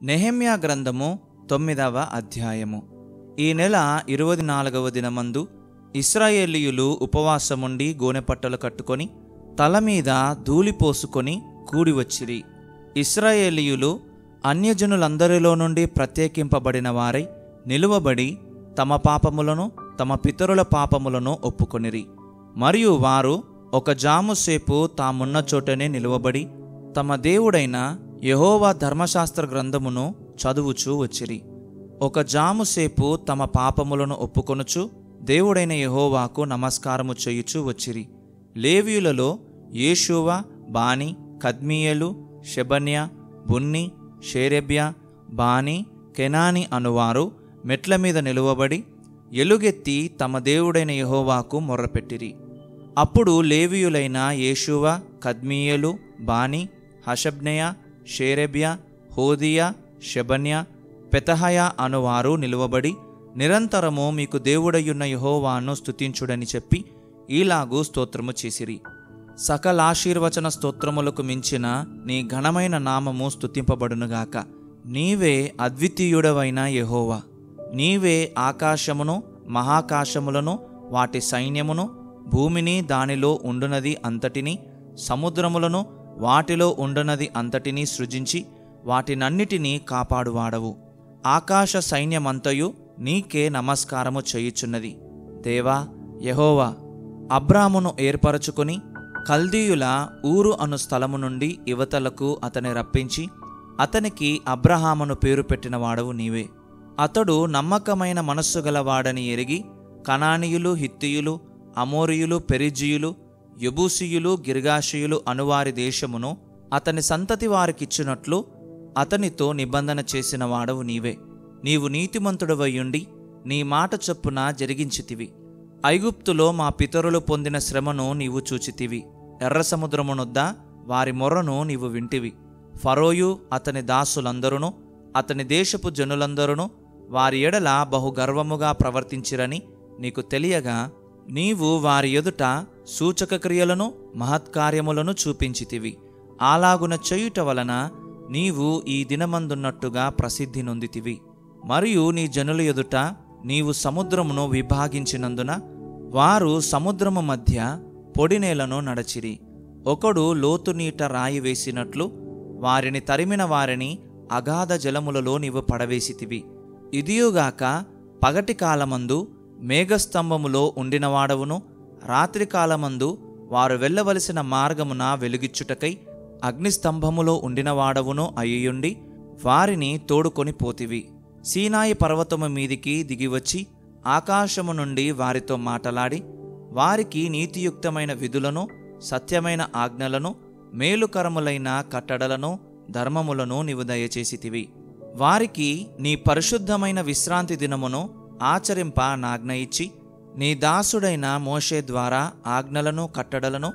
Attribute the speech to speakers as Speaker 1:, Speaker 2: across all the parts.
Speaker 1: నెహెమ్యా గ్రంథము 9వ అధ్యాయము. ఈ నెల 24వ దినమందు ఇశ్రాయేలీయులు ఉపవాసముండి గోనెపట్టలు కట్టుకొని తల మీద ధూళి పోసుకొని కూడి వచ్చిరి. ఇశ్రాయేలీయులు అన్యజనులందరిలో నుండి ప్రత్యేకింపబడిన వారై నిలువబడి తమ పాపములను తమ పితరుల పాపములను ఒప్పుకొనిరి. మరియు వారు ఒక జాముసేపు తామున్న చోటనే నిలువబడి తమ దేవుడైన యెహోవా ధర్మశాస్త్ర గ్రంథమును చదువుచూ వచ్చిరి. ఒక జాముసేపు తమ పాపములను ఒప్పుకొనుచు దేవుడైన యెహోవాకు నమస్కారము చేయుచూ వచ్చిరి. లేవీయులలో యేషూవ, బాని, కద్మీయేలు, షెబన్య, బున్ని, షేరెబ్య, బాని, కెనాని అనువారు మెట్ల మీద నిలువబడి ఎలుగెత్తి తమ దేవుడైన యెహోవాకు మొర్రపెట్టిరి. అప్పుడు లేవీయులైన యేషూవ, కద్మీయేలు, బాని, హషబ్నెయ, షేరెబ్య, హోదియ, షెబన్య, పెతహయ అనువారు నిలువబడి నిరంతరము మీకు దేవుడయ్యున్న యెహోవాను స్తుతించుడని చెప్పి ఈలాగు స్తోత్రము చేసిరి. సకలాశీర్వచన స్తోత్రములకు మించిన నీ ఘనమైన నామము స్తుతింపబడునుగాక. నీవే అద్వితీయుడవైన యెహోవా. నీవే ఆకాశమును మహాకాశములను వాటి సైన్యమును భూమిని దానిలో ఉండునది అంతటినీ సముద్రములను వాటిలో ఉండునది అంతటినీ సృజించి వాటినన్నిటినీ కాపాడువాడవు. ఆకాశ సైన్యమంతయు నీకే నమస్కారము చేయుచున్నది. దేవా యెహోవా, అబ్రామును ఏర్పరచుకొని కల్దీయుల ఊరు అను స్థలము నుండి యువతలకు అతని రప్పించి అతనికి అబ్రహామును పేరు పెట్టిన వాడవు నీవే. అతడు నమ్మకమైన మనస్సు గలవాడని ఎరిగి కనానీయులు, హిత్తీయులు, అమోరీయులు, పెరిజీయులు, యెబూసీయులు, గిర్గాషీయులు అనువారి దేశమును అతని సంతతి వారికిచ్చినట్లు అతనితో నిబంధన చేసిన వాడవు నీవే. నీవు నీతిమంతుడవయ్యుండి నీ మాట చొప్పున జరిగించితివి. ఐగుప్తులో మా పితరులు పొందిన శ్రమను నీవు చూచితివి. ఎర్ర సముద్రమునొద్ద వారి మొర్రను నీవు వింటివి. ఫరోయు అతని దాసులందరూ అతని దేశపు జనులందరూ వారి ఎడల బహుగర్వముగా ప్రవర్తించిరని నీకు తెలియగా నీవు వారి ఎదుట సూచక క్రియలను మహత్కార్యములను చూపించితివి. అలాగున చేయుట వలన నీవు ఈ దినమందున్నట్టుగా ప్రసిద్ధి నొందితివి. మరియు నీ జనుల ఎదుట నీవు సముద్రమును విభాగించినందున వారు సముద్రము మధ్య పొడినేలను నడచిరి. ఒకడు లోతునీట రాయి వేసినట్లు వారిని తరిమిన వారిని అగాధ జలములలో నీవు పడవేసితివి. ఇదియుగాక పగటి కాలమందు మేఘస్తంభములో ఉండినవాడవును, రాత్రికాలమందు వారు వెళ్ళవలసిన మార్గమున వెలుగిచ్చుటకై అగ్నిస్తంభములో ఉండినవాడవును అయ్యుండి వారిని తోడుకొని పోతివి. సీనాయి పర్వతము మీదికి దిగివచ్చి ఆకాశము నుండి వారితో మాటలాడి వారికి నీతియుక్తమైన విధులను, సత్యమైన ఆజ్ఞలను, మేలుకరములైన కట్టడలను, ధర్మములను నీవు దయచేసితివి. వారికి నీ పరిశుద్ధమైన విశ్రాంతి దినమును ఆచరింప నాజ్ఞ ఇచ్చి నీ దాసుడైన మోషే ద్వారా ఆజ్ఞలను, కట్టడలను,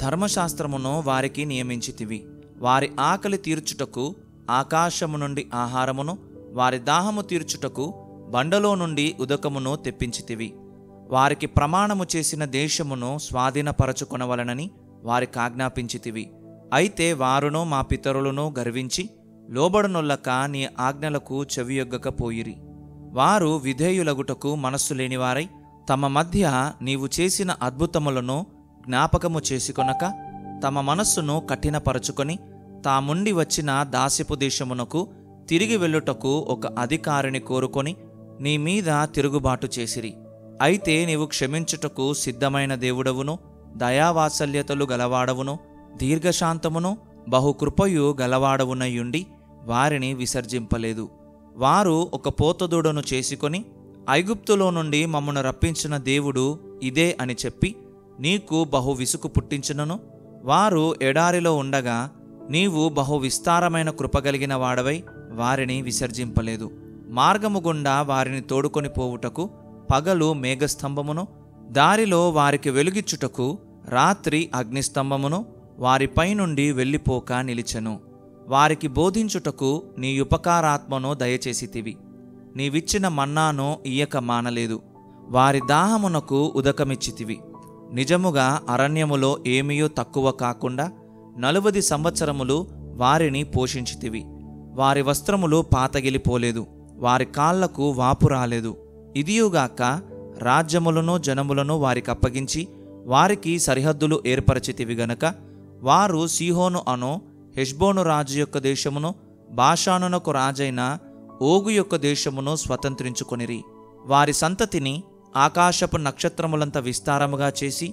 Speaker 1: ధర్మశాస్త్రమును వారికి నియమించితివి. వారి ఆకలి తీర్చుటకు ఆకాశము నుండి ఆహారమును, వారి దాహము తీర్చుటకు బండలో నుండి ఉదకమును తెప్పించితివి. వారికి ప్రమాణము చేసిన దేశమును స్వాధీనపరచుకొనవలనని వారికి ఆజ్ఞాపించితివి. అయితే వారును మా పితరులను గర్వించి లోబడనొల్లక నీ ఆజ్ఞలకు చెవియొగ్గకపోయిరి. వారు విధేయులగుటకు మనస్సు లేనివారై తమ మధ్య నీవు చేసిన అద్భుతములను జ్ఞాపకము చేసుకొనక తమ మనస్సును కఠినపరచుకొని తాముండి వచ్చిన దాస్యపు దేశమునకు తిరిగి వెళ్ళుటకు ఒక అధికారిని కోరుకొని నీ మీద తిరుగుబాటు చేసిరి. అయితే నీవు క్షమించుటకు సిద్ధమైన దేవుడవును, దయావాత్సల్యతలు గలవాడవును, దీర్ఘశాంతమును బహుకృపయు గలవాడవునయ్యుండి వారిని విసర్జింపలేదు. వారు ఒక పోతదూడను చేసుకొని ఐగుప్తులో నుండి మమ్మను రప్పించిన దేవుడు ఇదే అని చెప్పి నీకు బహు విసుగు పుట్టించునను వారు ఎడారిలో ఉండగా నీవు బహు విస్తారమైన కృపగలిగిన వాడవై వారిని విసర్జింపలేదు. మార్గము గుండా వారిని తోడుకొని పోవుటకు పగలు మేఘస్తంభమును, దారిలో వారికి వెలుగిచ్చుటకు రాత్రి అగ్నిస్తంభమును వారిపై నుండి వెళ్ళిపోక నిలిచెను. వారికి బోధించుటకు నీ ఉపకారాత్మను దయచేసితివి. నీవిచ్చిన మన్నాను ఇయ్యక మానలేదు. వారి దాహమునకు ఉదకమిచ్చితివి. నిజముగా అరణ్యములో ఏమీయూ తక్కువ కాకుండా 40 సంవత్సరములు వారిని పోషించితివి. వారి వస్త్రములు పాతగిలిపోలేదు, వారి కాళ్లకు వాపు రాలేదు. ఇదియుగాక రాజ్యములను జనములను వారికప్పగించి వారికి సరిహద్దులు ఏర్పరచితివి గనక వారు సీహోను అనో హెష్బోను రాజు యొక్క దేశమును, బాషానునకు రాజైన ఓగు యొక్క దేశమును స్వతంత్రించుకొనిరి. వారి సంతతిని ఆకాశపు నక్షత్రములంత విస్తారముగా చేసి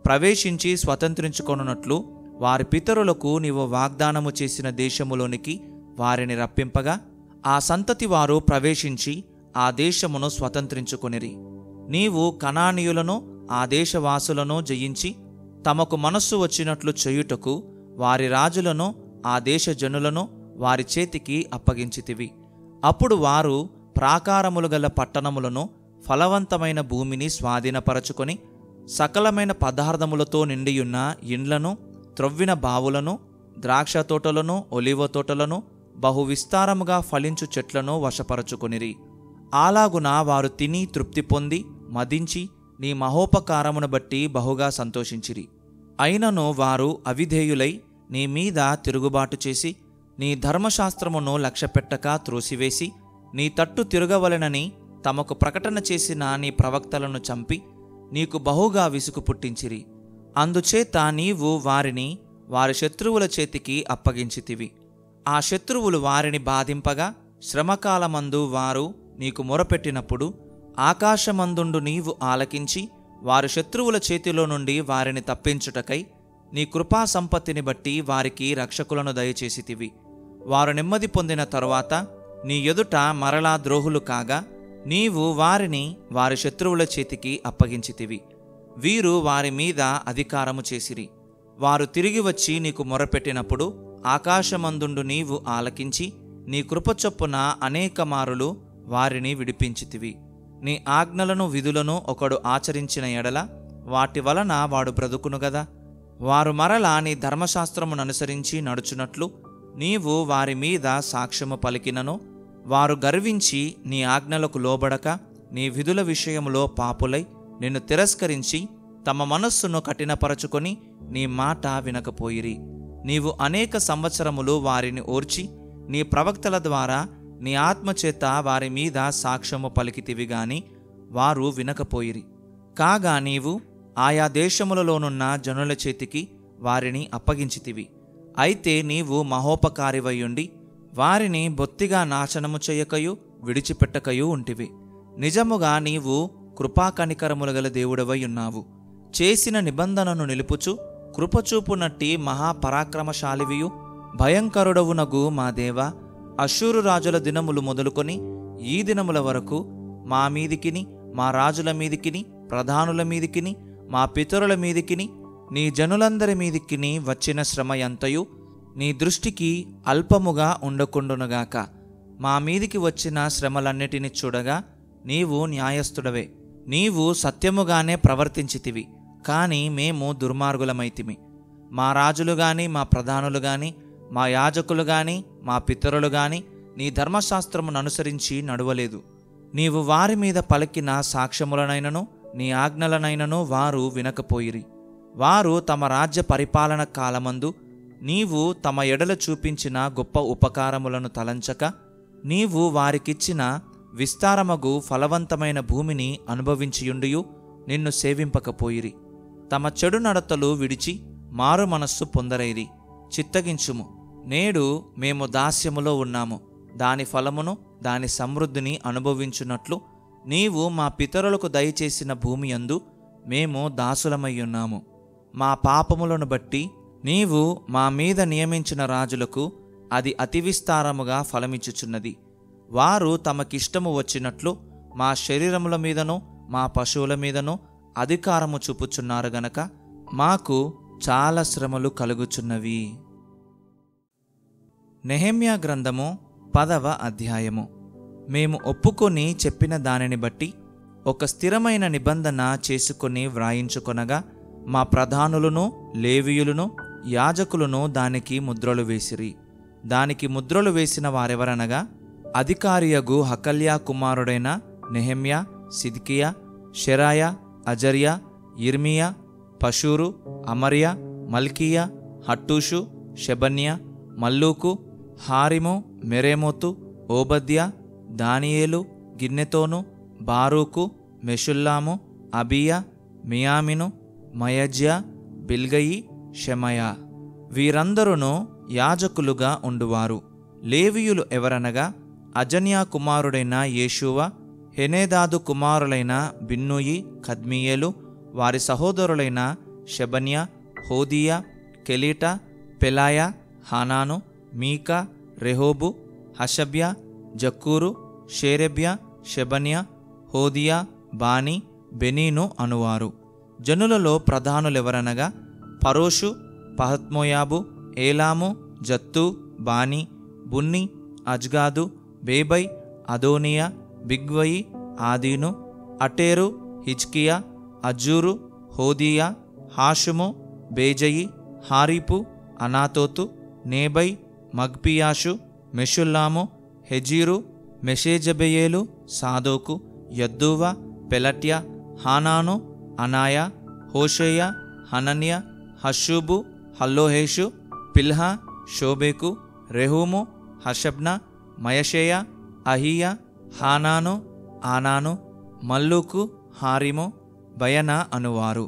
Speaker 1: ప్రవేశించి స్వతంత్రించుకొనున్నట్లు వారి పితరులకు నీవు వాగ్దానము చేసిన దేశములోనికి వారిని రప్పింపగా ఆ సంతతి వారు ప్రవేశించి ఆ దేశమును స్వతంత్రించుకొనిరి. నీవు కనానీయులను ఆ దేశవాసులను జయించి తమకు మనస్సు వచ్చినట్లు చేయుటకు వారి రాజులను ఆ దేశ జనులను వారి చేతికి అప్పగించితివి. అప్పుడు వారు ప్రాకారములు గల పట్టణములను, ఫలవంతమైన భూమిని స్వాధీనపరచుకొని సకలమైన పదార్థములతో నిండియున్న ఇండ్లను, త్రొవ్విన బావులను, ద్రాక్ష తోటలను, ఒలివ తోటలను, బహు విస్తారముగా ఫలించు చెట్లను వశపరచుకొనిరి. అలాగున వారు తిని తృప్తి పొంది మదించి నీ మహోపకారమును బట్టి బహుగా సంతోషించిరి. అయినను వారు అవిధేయులై నీ మీద తిరుగుబాటు చేసి నీ ధర్మశాస్త్రమును లక్ష్యపెట్టక త్రోసివేసి నీ తట్టు తిరగవలెనని తమకు ప్రకటన చేసిన నీ ప్రవక్తలను చంపి నీకు బహుగా విసుగు పుట్టించిరి. అందుచేత నీవు వారిని వారి శత్రువుల చేతికి అప్పగించితివి. ఆ శత్రువులు వారిని బాధింపగా శ్రమకాలమందు వారు నీకు మొరపెట్టినప్పుడు ఆకాశమందుండు నీవు ఆలకించి వారి శత్రువుల చేతిలో నుండి వారిని తప్పించుటకై నీ కృపా సంపత్తిని బట్టి వారికి రక్షకులను దయచేసితివి. వారు నెమ్మది పొందిన తరువాత నీ ఎదుట మరలా ద్రోహులు కాగా నీవు వారిని వారి శత్రువుల చేతికి అప్పగించితివి. వీరు వారి మీద అధికారము చేసిరి. వారు తిరిగి వచ్చి నీకు మొరపెట్టినప్పుడు ఆకాశమందుండు నీవు ఆలకించి నీ కృపచొప్పున అనేక మారులు వారిని విడిపించితివి. నీ ఆజ్ఞలను విధులను ఒకడు ఆచరించిన ఎడల వాటి వలన వాడు బ్రతుకును గదా. వారు మరలా నీ ధర్మశాస్త్రముననుసరించి నడుచునట్లు నీవు వారి మీద సాక్ష్యము పలికినను వారు గర్వించి నీ ఆజ్ఞలకు లోబడక నీ విధుల విషయములో పాపులై నిన్ను తిరస్కరించి తమ మనస్సును కఠినపరచుకొని నీ మాట వినకపోయిరి. నీవు అనేక సంవత్సరములు వారిని ఓర్చి నీ ప్రవక్తల ద్వారా నీ ఆత్మచేత వారి మీద సాక్ష్యము పలికితివి గాని వారు వినకపోయిరి. కాగా నీవు ఆయా దేశములలోనున్న జనుల చేతికి వారిని అప్పగించితివి. అయితే నీవు మహోపకారివయ్యుండి వారిని బొత్తిగా నాశనము చేయకయు విడిచిపెట్టకయు ఉంటివి. నిజముగా నీవు కృపాకనికరములు గల దేవుడవై ఉన్నావు. చేసిన నిబంధనను నిలుపుచు కృపచూపునట్టి మహాపరాక్రమశాలివియు భయంకరుడవునగు మా దేవా, అష్షూరు రాజుల దినములు మొదలుకొని ఈ దినముల వరకు మా మీదికిని, మా రాజుల మీదికిని, ప్రధానుల మీదికిని, మా పితరుల మీదికిని, నీ జనులందరి మీదికిని వచ్చిన శ్రమ ఎంతయు నీ దృష్టికి అల్పముగా ఉండకుండునుగాక. మా మీదికి వచ్చిన శ్రమలన్నిటిని చూడగా నీవు న్యాయస్థుడవే. నీవు సత్యముగానే ప్రవర్తించితివి, కాని మేము దుర్మార్గులమైతిమి. మా రాజులు గాని, మా ప్రధానులు గాని, మా యాజకులు గాని, మా పితరులు గాని నీ ధర్మశాస్త్రమును అనుసరించి నడవలేదు. నీవు వారి మీద పలికిన సాక్ష్యములనైనను నీ ఆజ్ఞలనైనను వారు వినకపోయిరి. వారు తమ రాజ్య పరిపాలన కాలమందు నీవు తమ ఎడల చూపించిన గొప్ప ఉపకారములను తలంచక నీవు వారికిచ్చిన విస్తారమగు ఫలవంతమైన భూమిని అనుభవించియుండియు నిన్ను సేవింపకపోయిరి. తమ చెడు నడతలు విడిచి మారు మనస్సు పొందరైరి. చిత్తగించుము, నేడు మేము దాస్యములో ఉన్నాము. దాని ఫలమును, దాని సమృద్ధిని అనుభవించున్నట్లు నీవు మా పితరులకు దయచేసిన భూమి యందు మేము దాసులమయ్యున్నాము. మా పాపములను బట్టి నీవు మా మీద నియమించిన రాజులకు అది అతి విస్తారముగా ఫలమిచ్చుచున్నది. వారు తమకిష్టము వచ్చినట్లు మా శరీరముల మీదను మా పశువుల మీదను అధికారము చూపుచున్నారు గనక మాకు చాలా శ్రమలు కలుగుచున్నవి. నెహెమ్యా గ్రంథము 10వ అధ్యాయము. మేము ఒప్పుకొని చెప్పిన దానిని బట్టి ఒక స్థిరమైన నిబంధన చేసుకొని వ్రాయించుకొనగా మా ప్రధానులను, లేవీయులను, యాజకులను దానికి ముద్రలు వేసిరి. దానికి ముద్రలు వేసిన వారెవరనగా అధికారియగు హకల్యా కుమారుడైన నెహెమ్యా, సిద్కియా, షెరాయా, అజర్యా, ఇర్మియా, Pashhur, Amariah, Malchijah, హట్టూషు, షెబన్యా, మల్లూకు, Harim, Meremoth, ఓబద్యా, దానియేలు, గిన్నెతోను, బారూకు, మెషుల్లాము, అబియా, మియామిను, మయజ్యా, బిల్గయి, షెమయా. వీరందరూ యాజకులుగా ఉండువారు. లేవీయులు ఎవరనగా అజన్యా కుమారుడైన యేషూవ, హెనేదాదు కుమారులైన బిన్నూయి, కద్మియేలు, వారి సహోదరులైన షెబన్యా, హోదియా, కెలీటా, పెలాయా, హానాను, మీకా, రెహోబు, హషబ్యా, జక్కూరు, షేరెబ్యా, షెబన్యా, హోదియా, బాని, బెనీను అనువారు. జనులలో ప్రధానులెవరనగా పరోషు, పహత్మోయాబు, ఏలాము, జత్తు, బాని, బున్ని, అజ్గాదు, బేబై, అదోనియా, బిగ్వయి, ఆదీను, అటేరు, హిజ్కియా, అజ్జూరు, హోదియా, హాషుము, బేజయి, హారీపు, అనాతోతు, నేబై, మగ్పియాషు, మెషుల్లాము, హెజీరు, మెషేజబెయేలు, సాదోకు, యద్దూవ, పెలట్యా, హానాను, అనాయా, హోషేయ, హనన్య, హషూబు, హల్లోహేషు, పిల్హా, షోబేకు, రెహూము, హషబ్నా, మయషేయ, అహియా, హానాను, ఆనాను, మల్లూకు, హారిము, బయనా అనువారు.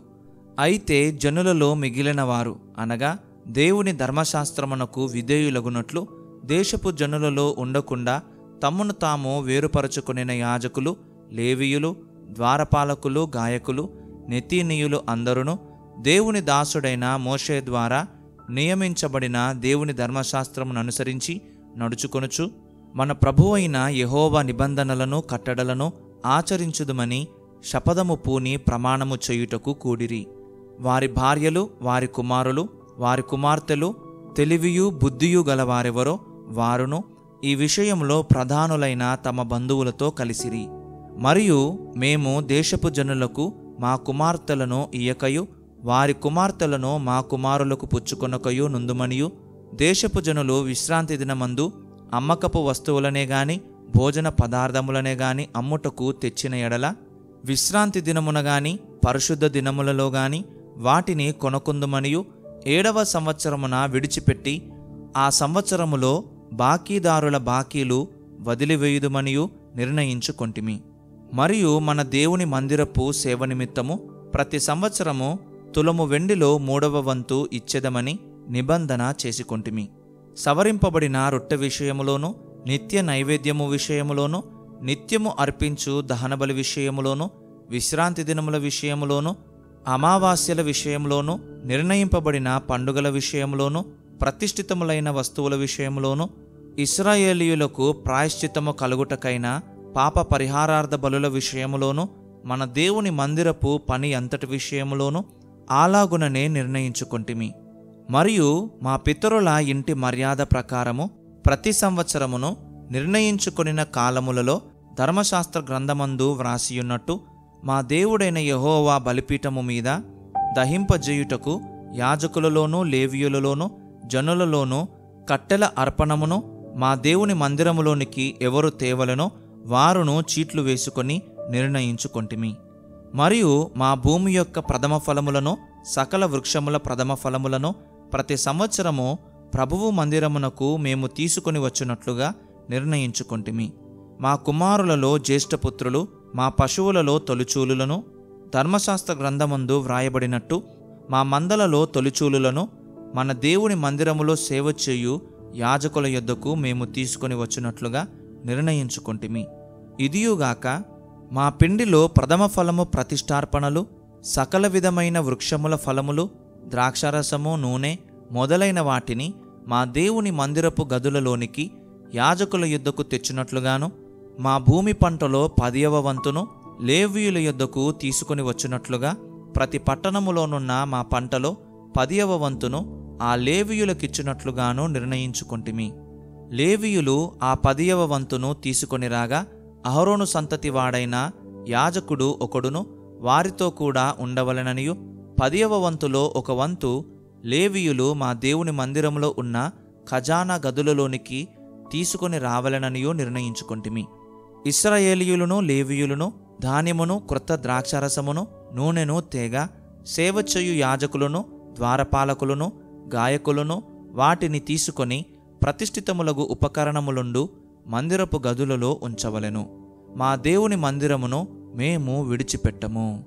Speaker 1: అయితే జనులలో మిగిలినవారు అనగా దేవుని ధర్మశాస్త్రమునకు విధేయులగునట్లు దేశపు జనులలో ఉండకుండా తమ్మును తాము వేరుపరచుకొనిన యాజకులు, లేవీయులు, ద్వారపాలకులు, గాయకులు, నెతీనీయులు అందరును దేవుని దాసుడైన మోషే ద్వారా నియమించబడిన దేవుని ధర్మశాస్త్రమును అనుసరించి నడుచుకొనుచు మన ప్రభువైన యెహోవా నిబంధనలను, కట్టడలను ఆచరించుదుమని శపథము పూని ప్రమాణము చేయుటకు కూడిరి. వారి భార్యలు, వారి కుమారులు, వారి కుమార్తెలు తెలివియు బుద్ధియు గలవారెవరో వారును ఈ విషయంలో ప్రధానులైన తమ బంధువులతో కలిసిరి. మరియు మేము దేశపు జనులకు మా కుమార్తెలను ఇయ్యకయు, వారి కుమార్తెలను మా కుమారులకు పుచ్చుకొనకయు నుందుమనియు, దేశపు జనులు విశ్రాంతి దినమందు అమ్మకపు వస్తువులనే గాని భోజన పదార్థములనే గాని అమ్ముటకు తెచ్చిన ఎడల విశ్రాంతి దినమున గాని పరిశుద్ధ దినములలో గాని వాటిని కొనకుందుమనియు, 7వ సంవత్సరమున విడిచిపెట్టి ఆ సంవత్సరములో బాకీదారుల బాకీలు వదిలివేయుదుమనియు నిర్ణయించుకొంటిమి. మరియు మన దేవుని మందిరపు సేవ నిమిత్తము ప్రతి సంవత్సరము తులము వెండిలో 3వ వంతు ఇచ్చెదమని నిబంధన చేసుకొంటిమి. సవరింపబడిన రొట్టె విషయములోను, నిత్య నైవేద్యము విషయములోను, నిత్యము అర్పించు దహనబలి విషయములోను, విశ్రాంతి దినముల విషయములోను, అమావాస్యల విషయంలోను, నిర్ణయింపబడిన పండుగల విషయంలోను, ప్రతిష్ఠితములైన వస్తువుల విషయంలోను, ఇశ్రాయేలీయులకు ప్రాయశ్చిత్తము కలుగుటకైన పాప పరిహారార్థ బలుల విషయములోను, మన దేవుని మందిరపు పని అంతటి విషయములోను అలాగుననే నిర్ణయించుకొంటిమి. మరియు మా పితరుల ఇంటి మర్యాద ప్రకారము ప్రతి సంవత్సరమును నిర్ణయించుకొనిన కాలములలో ధర్మశాస్త్ర గ్రంథమందు వ్రాసియున్నట్టు మా దేవుడైన యెహోవా బలిపీఠము మీద దహింపజేయుటకు యాజకులలోనూ, లేవీయులలోనూ, జనులలోనూ కట్టెల అర్పణమును మా దేవుని మందిరములోనికి ఎవరు తేవలనో వారును చీట్లు వేసుకొని నిర్ణయించుకొంటిమి. మరియు మా భూమి యొక్క ప్రథమ ఫలములను, సకల వృక్షముల ప్రథమ ఫలములను ప్రతి సంవత్సరము ప్రభువు మందిరమునకు మేము తీసుకొని వచ్చునట్లుగా నిర్ణయించుకొంటిమి. మా కుమారులలో జ్యేష్ఠపుత్రులు, మా పశువులలో తొలిచూలులను ధర్మశాస్త్ర గ్రంథమందు వ్రాయబడినట్టు మా మందలలో తొలిచూలులను మన దేవుని మందిరములో సేవ చేయు యాజకుల యొద్దకు మేము తీసుకొని వచ్చినట్లుగా నిర్ణయించుకొంటిమి. ఇదియుగాక మా పిండిలో ప్రథమ ఫలము ప్రతిష్టార్పణలు, సకల విధమైన వృక్షముల ఫలములు, ద్రాక్షారసము, నూనె మొదలైన వాటిని మా దేవుని మందిరపు గదులలోనికి యాజకుల యొద్దకు తెచ్చినట్లుగాను, మా భూమి పంటలో 10వ వంతును లేవీయుల యొద్దకు తీసుకొని వచ్చినట్లుగా ప్రతి పట్టణములోనున్న మా పంటలో 10వ వంతును ఆ లేవీయులకిచ్చినట్లుగాను నిర్ణయించుకొంటిమి. లేవీయులు ఆ 10వ వంతును తీసుకొని రాగా అహరోను సంతతి వాడైన యాజకుడు ఒకడును వారితో కూడా ఉండవలెననియు, 10వ వంతులో 1 వంతు లేవీయులు మా దేవుని మందిరంలో ఉన్న ఖజానా గదులలోనికి తీసుకొని రావలెననియు నిర్ణయించుకొంటిమి. ఇశ్రాయేలీయులను, లేవీయులను ధాన్యమును, క్రొత్త ద్రాక్షారసమును, నూనెను తేగ సేవ చేయు యాజకులను, ద్వారపాలకులను, గాయకులను వాటిని తీసుకొని ప్రతిష్ఠితములగు ఉపకరణములుండు మందిరపు గదులలో ఉంచవలెను. మా దేవుని మందిరమును మేము విడిచిపెట్టము.